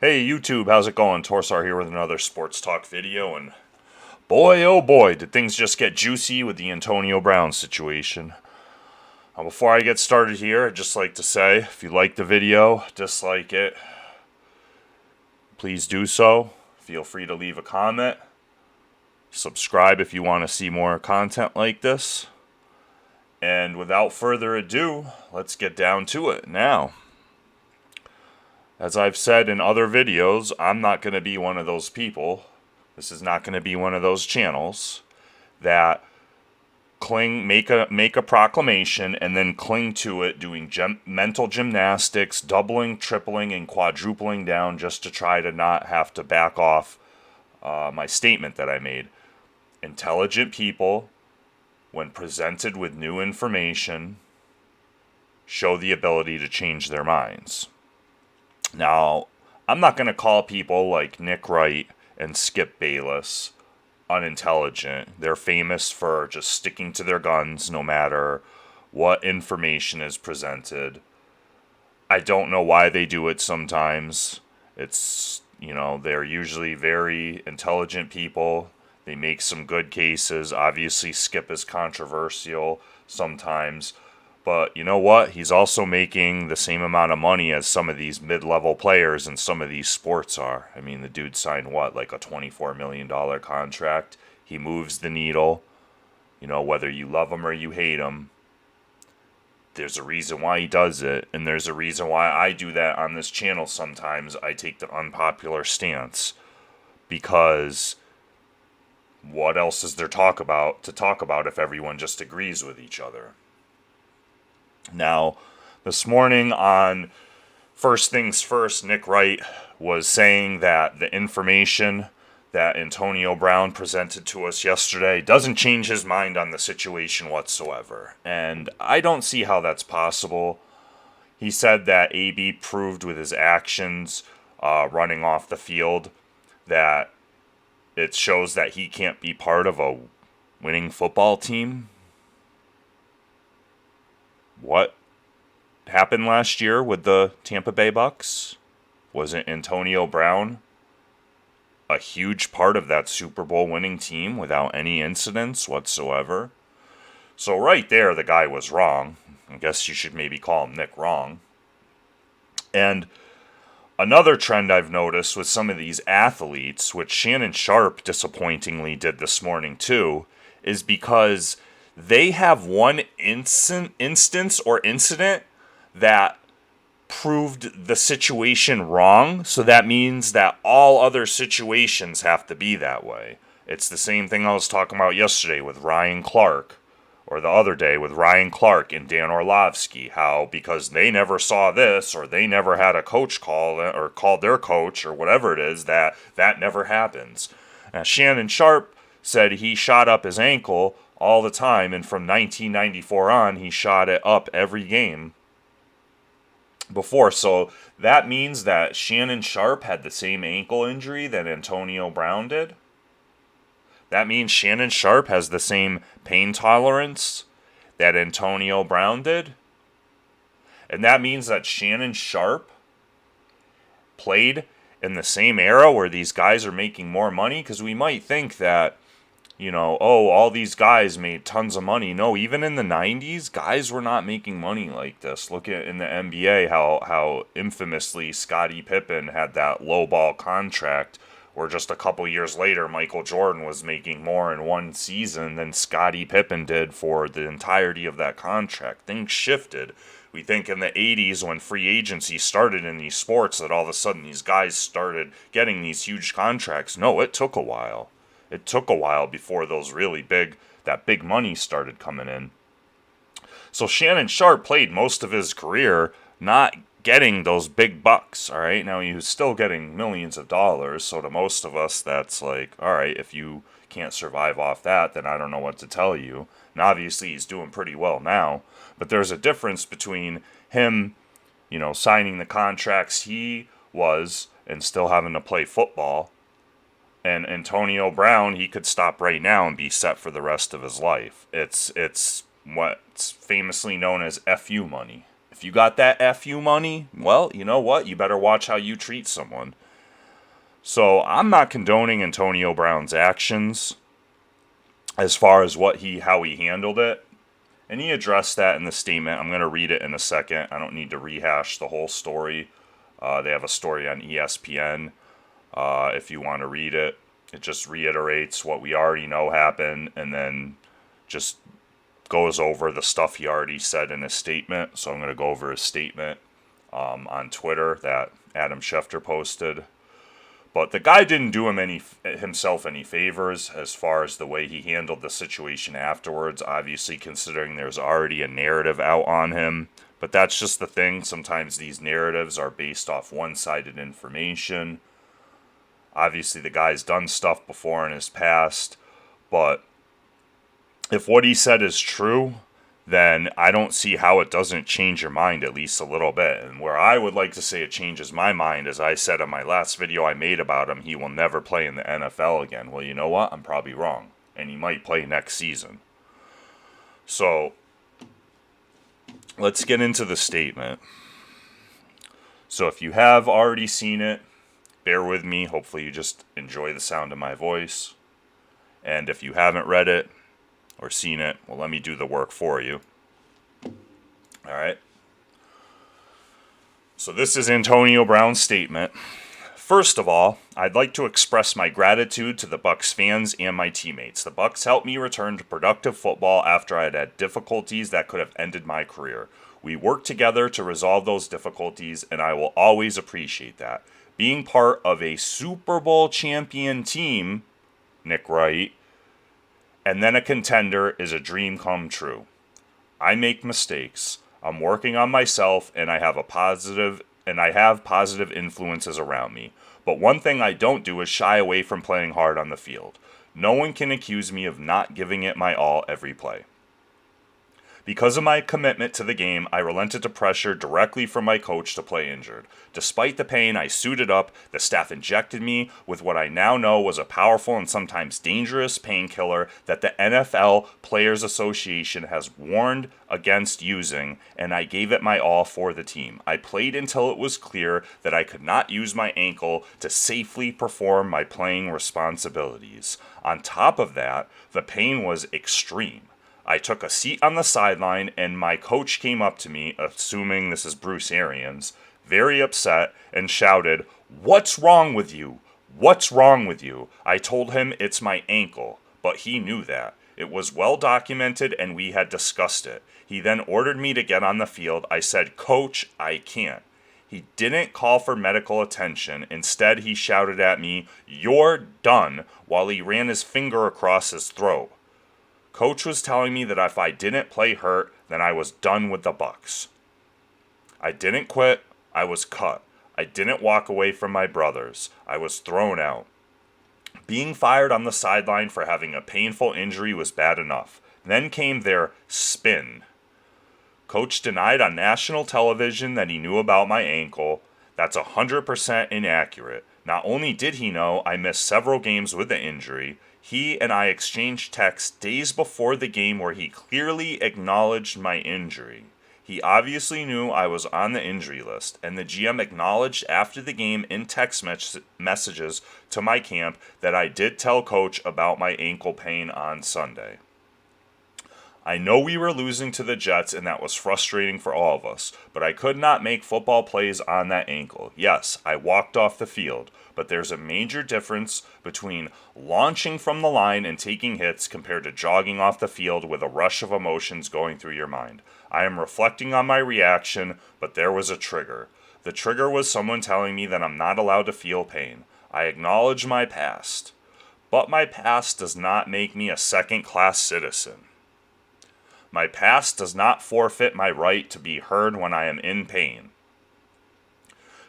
Hey YouTube, how's it going? Torsar here with another sports talk video, and boy oh boy, did things just get juicy with the Antonio Brown situation. Before I get started here, I'd just like to say, if you like the video, dislike it, please do so. Feel free to leave a comment. Subscribe if you want to see more content like this. And without further ado, let's get down to it now. As I've said in other videos, I'm not going to be one of those people. This is not going to be one of those channels that make a proclamation and then cling to it, doing mental gymnastics, doubling, tripling, and quadrupling down just to try to not have to back off my statement that I made. Intelligent people, when presented with new information, show the ability to change their minds. Now, I'm not going to call people like Nick Wright and Skip Bayless unintelligent. They're famous for just sticking to their guns no matter what information is presented. I don't know why they do it sometimes. They're usually very intelligent people. They make some good cases. Obviously, Skip is controversial sometimes. But you know what? He's also making the same amount of money as some of these mid-level players in some of these sports are. I mean, the dude signed what, like a $24 million contract? He moves the needle. Whether you love him or you hate him, there's a reason why he does it. And there's a reason why I do that on this channel sometimes. I take the unpopular stance. Because what else is there to talk about if everyone just agrees with each other? Now, this morning on First Things First, Nick Wright was saying that the information that Antonio Brown presented to us yesterday doesn't change his mind on the situation whatsoever. And I don't see how that's possible. He said that AB proved with his actions running off the field that it shows that he can't be part of a winning football team. What happened last year with the Tampa Bay Bucks? Wasn't Antonio Brown a huge part of that Super Bowl winning team without any incidents whatsoever? So right there, the guy was wrong. I guess you should maybe call him Nick wrong. And another trend I've noticed with some of these athletes, which Shannon Sharp disappointingly did this morning too, is because they have one instance or incident that proved the situation wrong, so that means that all other situations have to be that way. It's the same thing I was talking about yesterday with Ryan Clark, or the other day with Ryan Clark and Dan Orlovsky, how because they never saw this, or they never had a coach call, or called their coach, or whatever it is, that never happens. Now, Shannon Sharp said he shot up his ankle all the time, and from 1994 on, he shot it up every game before. So that means that Shannon Sharp had the same ankle injury that Antonio Brown did. That means Shannon Sharp has the same pain tolerance that Antonio Brown did. And that means that Shannon Sharp played in the same era where these guys are making more money, because we might think that all these guys made tons of money. No, even in the 90s, guys were not making money like this. Look at in the NBA how infamously Scottie Pippen had that low ball contract, where just a couple years later, Michael Jordan was making more in one season than Scottie Pippen did for the entirety of that contract. Things shifted. We think in the 80s, when free agency started in these sports, that all of a sudden these guys started getting these huge contracts. No, it took a while. It took a while before that big money started coming in. So Shannon Sharp played most of his career not getting those big bucks, all right? Now, he was still getting millions of dollars, so to most of us, that's like, all right, if you can't survive off that, then I don't know what to tell you. And obviously, he's doing pretty well now. But there's a difference between him, signing the contracts he was and still having to play football, and Antonio Brown, he could stop right now and be set for the rest of his life. It's what's famously known as FU money. If you got that FU money, well, you know what? You better watch how you treat someone. So I'm not condoning Antonio Brown's actions as far as how he handled it. And he addressed that in the statement. I'm going to read it in a second. I don't need to rehash the whole story. They have a story on ESPN if you want to read it. It just reiterates what we already know happened and then just goes over the stuff he already said in his statement. So I'm going to go over his statement on Twitter that Adam Schefter posted. But the guy didn't do himself any favors as far as the way he handled the situation afterwards, obviously considering there's already a narrative out on him. But that's just the thing. Sometimes these narratives are based off one-sided information. Obviously, the guy's done stuff before in his past. But if what he said is true, then I don't see how it doesn't change your mind at least a little bit. And where I would like to say it changes my mind, as I said in my last video I made about him, he will never play in the NFL again. Well, you know what? I'm probably wrong. And he might play next season. So, let's get into the statement. So if you have already seen it, bear with me. Hopefully you just enjoy the sound of my voice. And if you haven't read it, or seen it, well, let me do the work for you. All right. So this is Antonio Brown's statement. First of all, I'd like to express my gratitude to the Bucs fans and my teammates. The Bucs helped me return to productive football after I had had difficulties that could have ended my career. We worked together to resolve those difficulties, and I will always appreciate that. Being part of a Super Bowl champion team, Nick Wright, and then a contender is a dream come true. I make mistakes. I'm working on myself and I have positive influences around me. But one thing I don't do is shy away from playing hard on the field. No one can accuse me of not giving it my all every play. Because of my commitment to the game, I relented to pressure directly from my coach to play injured. Despite the pain, I suited up. The staff injected me with what I now know was a powerful and sometimes dangerous painkiller that the NFL Players Association has warned against using, and I gave it my all for the team. I played until it was clear that I could not use my ankle to safely perform my playing responsibilities. On top of that, the pain was extreme. I took a seat on the sideline, and my coach came up to me, assuming this is Bruce Arians, very upset, and shouted, "What's wrong with you? What's wrong with you?" I told him it's my ankle, but he knew that. It was well documented, and we had discussed it. He then ordered me to get on the field. I said, "Coach, I can't." He didn't call for medical attention. Instead, he shouted at me, "You're done," while he ran his finger across his throat. Coach was telling me that if I didn't play hurt, then I was done with the Bucs. I didn't quit. I was cut. I didn't walk away from my brothers. I was thrown out. Being fired on the sideline for having a painful injury was bad enough. Then came their spin. Coach denied on national television that he knew about my ankle. That's 100% inaccurate. Not only did he know I missed several games with the injury, he and I exchanged texts days before the game where he clearly acknowledged my injury. He obviously knew I was on the injury list, and the GM acknowledged after the game in text messages to my camp that I did tell Coach about my ankle pain on Sunday. I know we were losing to the Jets, and that was frustrating for all of us, but I could not make football plays on that ankle. Yes, I walked off the field, but there's a major difference between launching from the line and taking hits compared to jogging off the field with a rush of emotions going through your mind. I am reflecting on my reaction, but there was a trigger. The trigger was someone telling me that I'm not allowed to feel pain. I acknowledge my past, but my past does not make me a second-class citizen. My past does not forfeit my right to be heard when I am in pain.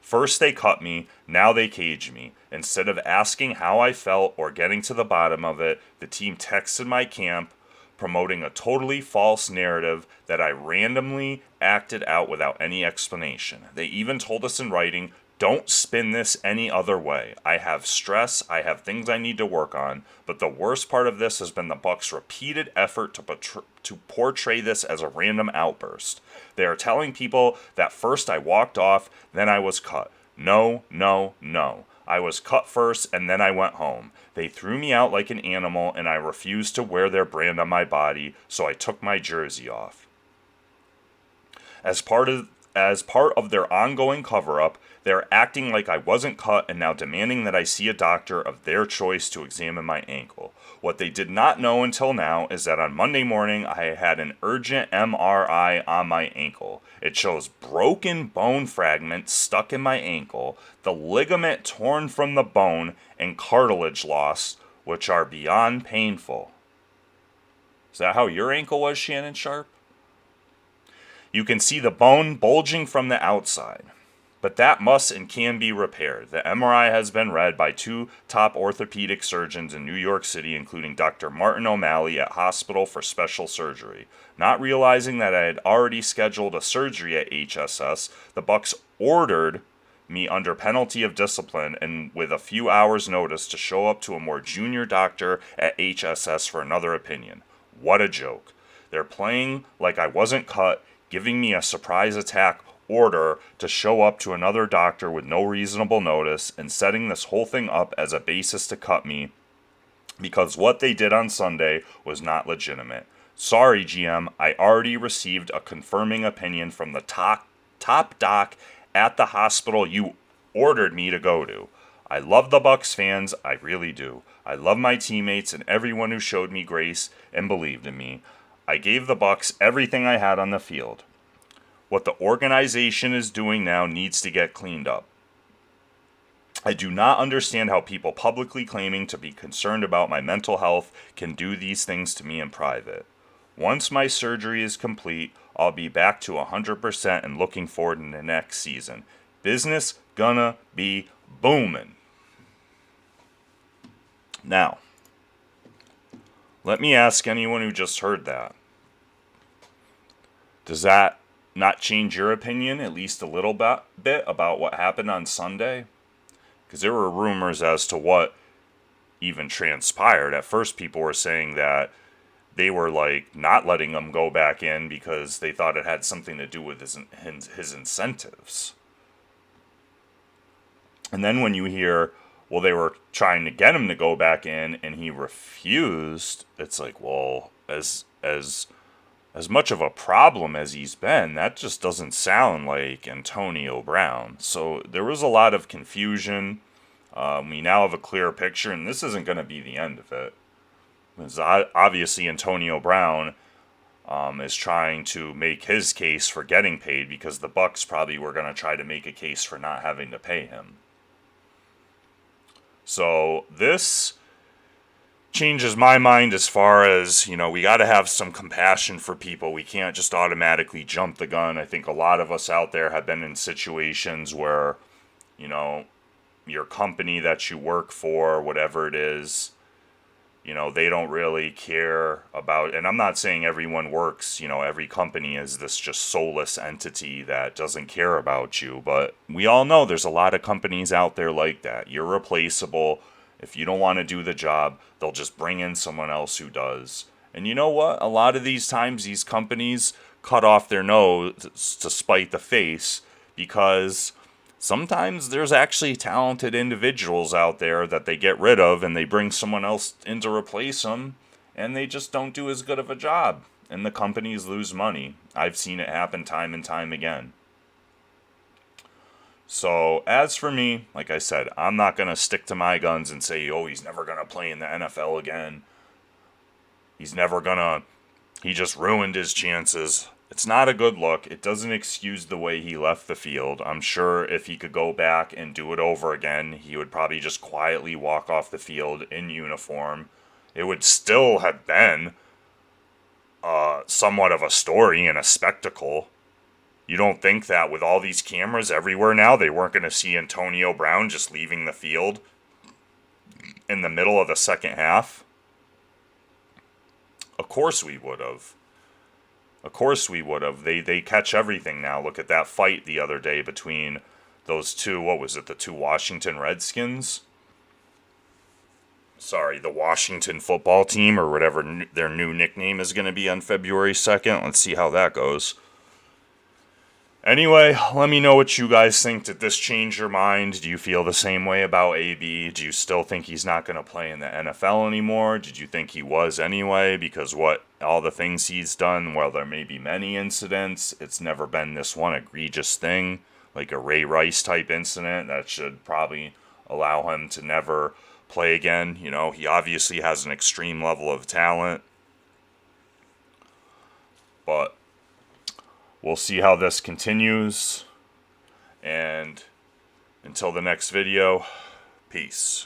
First they cut me, now they cage me. Instead of asking how I felt or getting to the bottom of it, the team texted my camp, promoting a totally false narrative that I randomly acted out without any explanation. They even told us in writing, "Don't spin this any other way. I have stress, I have things I need to work on, but the worst part of this has been the Bucs' repeated effort to portray this as a random outburst. They are telling people that first I walked off, then I was cut. No, no, no. I was cut first and then I went home. They threw me out like an animal and I refused to wear their brand on my body, so I took my jersey off. As part of their ongoing cover-up, they're acting like I wasn't cut and now demanding that I see a doctor of their choice to examine my ankle. What they did not know until now is that on Monday morning I had an urgent MRI on my ankle. It shows broken bone fragments stuck in my ankle, the ligament torn from the bone, and cartilage loss, which are beyond painful. Is that how your ankle was, Shannon Sharp? You can see the bone bulging from the outside, but that must and can be repaired. The MRI has been read by 2 top orthopedic surgeons in New York City, including Dr. Martin O'Malley at Hospital for Special Surgery. Not realizing that I had already scheduled a surgery at HSS, the Bucks ordered me under penalty of discipline and with a few hours' notice to show up to a more junior doctor at HSS for another opinion. What a joke. They're playing like I wasn't cut, giving me a surprise attack order to show up to another doctor with no reasonable notice and setting this whole thing up as a basis to cut me because what they did on Sunday was not legitimate. Sorry, GM, I already received a confirming opinion from the top doc at the hospital you ordered me to go to. I love the Bucks fans, I really do. I love my teammates and everyone who showed me grace and believed in me. I gave the Bucks everything I had on the field. What the organization is doing now needs to get cleaned up. I do not understand how people publicly claiming to be concerned about my mental health can do these things to me in private. Once my surgery is complete, I'll be back to 100% and looking forward to the next season. Business gonna be booming. Now, let me ask anyone who just heard that. Does that not change your opinion at least a little bit about what happened on Sunday? Because there were rumors as to what even transpired. At first, people were saying that they were like not letting him go back in because they thought it had something to do with his incentives. And then when you hear, well, they were trying to get him to go back in and he refused, it's like, well, as much of a problem as he's been, that just doesn't sound like Antonio Brown. So there was a lot of confusion. We now have a clear picture, and this isn't going to be the end of it. Because obviously Antonio Brown is trying to make his case for getting paid because the Bucks probably were going to try to make a case for not having to pay him. So this changes my mind as far as, we got to have some compassion for people. We can't just automatically jump the gun. I think a lot of us out there have been in situations where, your company that you work for, whatever it is, they don't really care about, and I'm not saying everyone works, every company is this just soulless entity that doesn't care about you, but we all know there's a lot of companies out there like that. You're replaceable. If you don't want to do the job, they'll just bring in someone else who does. And you know what? A lot of these times, these companies cut off their nose to spite the face because sometimes there's actually talented individuals out there that they get rid of and they bring someone else in to replace them and they just don't do as good of a job. And the companies lose money. I've seen it happen time and time again. So, as for me, like I said, I'm not going to stick to my guns and say, he's never going to play in the NFL again. He just ruined his chances. It's not a good look. It doesn't excuse the way he left the field. I'm sure if he could go back and do it over again, he would probably just quietly walk off the field in uniform. It would still have been somewhat of a story and a spectacle. You don't think that with all these cameras everywhere now, they weren't going to see Antonio Brown just leaving the field in the middle of the second half? Of course we would have. Of course we would have. They catch everything now. Look at that fight the other day between those two, the two Washington Redskins? Sorry, the Washington football team, or whatever their new nickname is going to be on February 2nd. Let's see how that goes. Anyway, let me know what you guys think. Did this change your mind? Do you feel the same way about AB? Do you still think he's not going to play in the NFL anymore? Did you think he was anyway? Because all the things he's done, while there may be many incidents, it's never been this one egregious thing, like a Ray Rice type incident that should probably allow him to never play again. You know, he obviously has an extreme level of talent, but we'll see how this continues. And until the next video, peace.